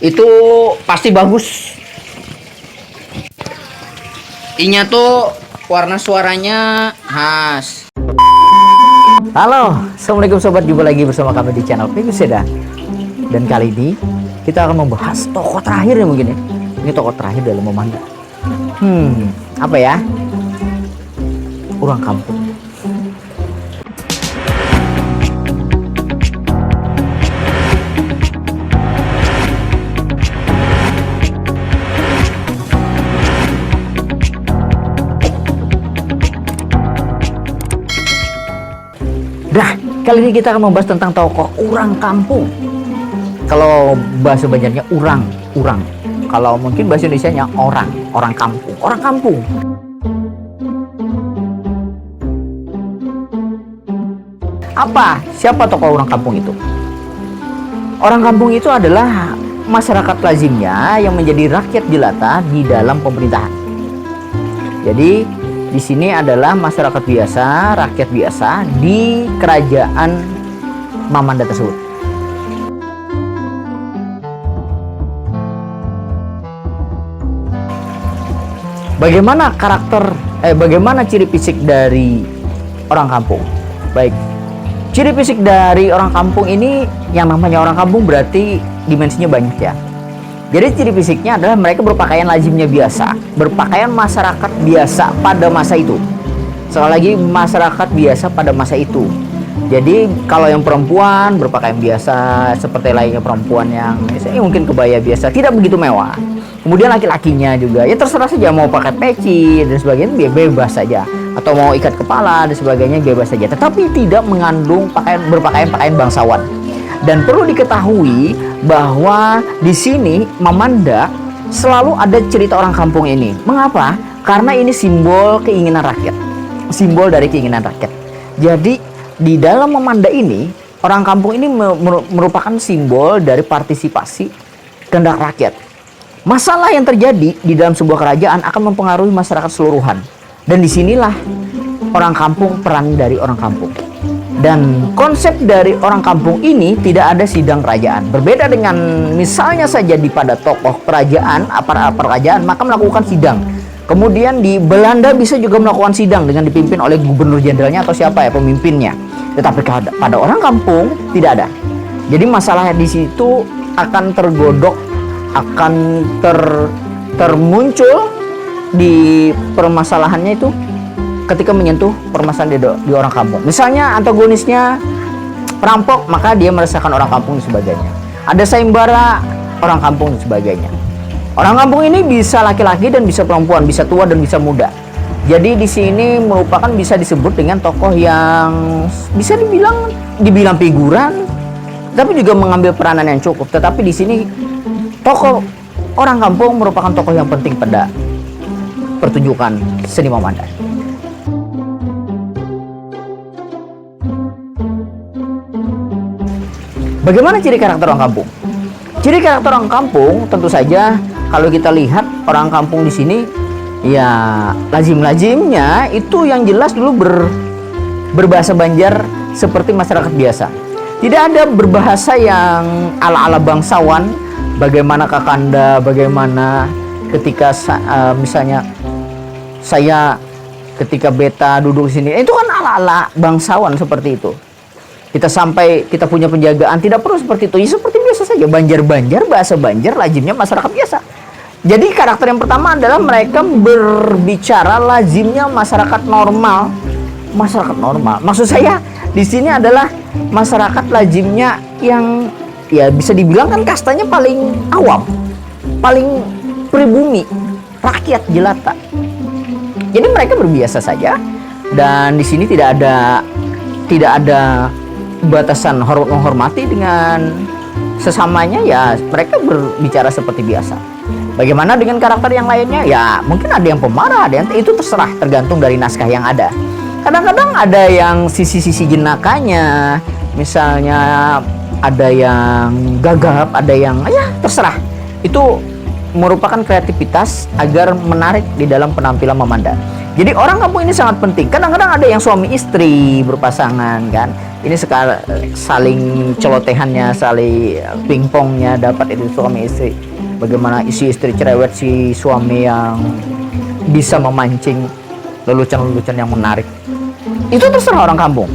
itu pasti bagus. Inya tuh warna suaranya khas. Halo, assalamualaikum sobat, jumpa lagi bersama kami di channel Pengu Seda. Dan kali ini kita akan membahas tokoh terakhir ya mungkin ya. Ini tokoh terakhir dalam Memanda. Apa ya? Orang kampung. Nah, kali ini kita akan membahas tentang tokoh orang kampung. Kalau bahasa Banjarnya urang. Kalau mungkin bahasa Indonesianya orang kampung. Apa? Siapa tokoh orang kampung itu? Orang kampung itu adalah masyarakat lazimnya yang menjadi rakyat jelata di dalam pemerintahan. Jadi di sini adalah masyarakat biasa, rakyat biasa di kerajaan Mamanda tersebut. Bagaimana ciri fisik dari orang kampung? Baik, ciri fisik dari orang kampung ini, yang namanya orang kampung berarti dimensinya banyak ya. Jadi ciri fisiknya adalah mereka berpakaian lazimnya biasa, berpakaian masyarakat biasa pada masa itu. Sekali lagi, masyarakat biasa pada masa itu. Jadi kalau yang perempuan berpakaian biasa seperti lainnya perempuan yang misalnya mungkin kebaya biasa, tidak begitu mewah. Kemudian laki-lakinya juga ya terserah saja, mau pakai peci dan sebagainya bebas saja, atau mau ikat kepala dan sebagainya bebas saja. Tetapi tidak mengandung berpakaian bangsawan. Dan perlu diketahui bahwa di sini Mamanda selalu ada cerita orang kampung ini. Mengapa? Karena ini simbol keinginan rakyat. Simbol dari keinginan rakyat. Jadi di dalam Mamanda ini, orang kampung ini merupakan simbol dari partisipasi kehendak rakyat. Masalah yang terjadi di dalam sebuah kerajaan akan mempengaruhi masyarakat seluruhan. Dan disinilah orang kampung, peran dari orang kampung. Dan konsep dari orang kampung ini tidak ada sidang kerajaan. Berbeda dengan misalnya saja pada tokoh kerajaan, aparat kerajaan, maka melakukan sidang. Kemudian di Belanda bisa juga melakukan sidang dengan dipimpin oleh gubernur jenderalnya atau siapa ya pemimpinnya. Tetapi pada orang kampung tidak ada. Jadi masalahnya di situ akan tergodok, akan termuncul di permasalahannya itu ketika menyentuh permasalahan di orang kampung. Misalnya antagonisnya perampok, maka dia merasakan orang kampung dan sebagainya. Ada sayembara, orang kampung dan sebagainya. Orang kampung ini bisa laki-laki dan bisa perempuan, bisa tua dan bisa muda. Jadi di sini merupakan bisa disebut dengan tokoh yang bisa dibilang figuran, tapi juga mengambil peranan yang cukup. Tetapi di sini tokoh orang kampung merupakan tokoh yang penting pada pertunjukan seni Mamanda. Bagaimana ciri karakter orang kampung? Ciri karakter orang kampung tentu saja kalau kita lihat orang kampung di sini ya lazim-lazimnya itu yang jelas dulu berbahasa Banjar seperti masyarakat biasa. Tidak ada berbahasa yang ala-ala bangsawan, bagaimana kakanda, bagaimana ketika misalnya saya ketika beta duduk di sini. Itu kan ala-ala bangsawan seperti itu. Kita punya penjagaan, tidak perlu seperti itu. Ya seperti biasa saja, Banjar-Banjar, bahasa Banjar, lazimnya masyarakat biasa. Jadi karakter yang pertama adalah mereka berbicara lazimnya masyarakat normal. Masyarakat normal. Maksud saya di sini adalah masyarakat lazimnya yang ya bisa dibilang kan kastanya paling awam, paling pribumi, rakyat jelata. Jadi mereka berbiasa saja, dan di sini tidak ada batasan menghormati dengan sesamanya, ya mereka berbicara seperti biasa. Bagaimana dengan karakter yang lainnya? Ya mungkin ada yang pemarah, ada yang itu terserah, tergantung dari naskah yang ada. Kadang-kadang ada yang sisi-sisi jenakanya, misalnya ada yang gagap, ada yang ya terserah. Itu merupakan kreativitas agar menarik di dalam penampilan Mamanda. Jadi orang kampung ini sangat penting. Kadang-kadang ada yang suami istri berpasangan kan. ini sekarang saling celotehannya, saling pingpongnya dapat itu suami istri. Bagaimana isi istri cerewet, si suami yang bisa memancing lelucon-lelucon yang menarik. Itu terserah orang kampung.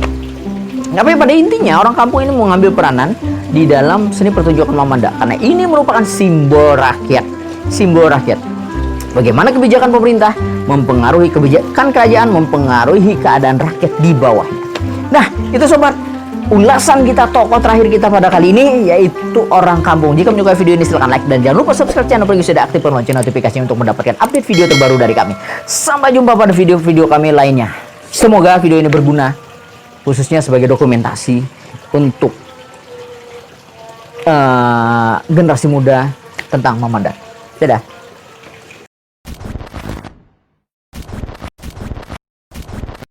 Tapi pada intinya orang kampung ini mau ngambil peranan di dalam seni pertunjukan Mamanda karena ini merupakan simbol rakyat. Simbol rakyat. Bagaimana kebijakan pemerintah mempengaruhi kebijakan kerajaan, mempengaruhi keadaan rakyat di bawahnya. Nah, itu sobat, ulasan kita tokoh terakhir kita pada kali ini yaitu orang kampung. Jika menyukai video ini silahkan like dan jangan lupa subscribe channel pergi sudah aktifkan lonceng notifikasinya untuk mendapatkan update video terbaru dari kami. Sampai jumpa pada video-video kami lainnya. Semoga video ini berguna khususnya sebagai dokumentasi untuk generasi muda tentang Mamanda. Dadah.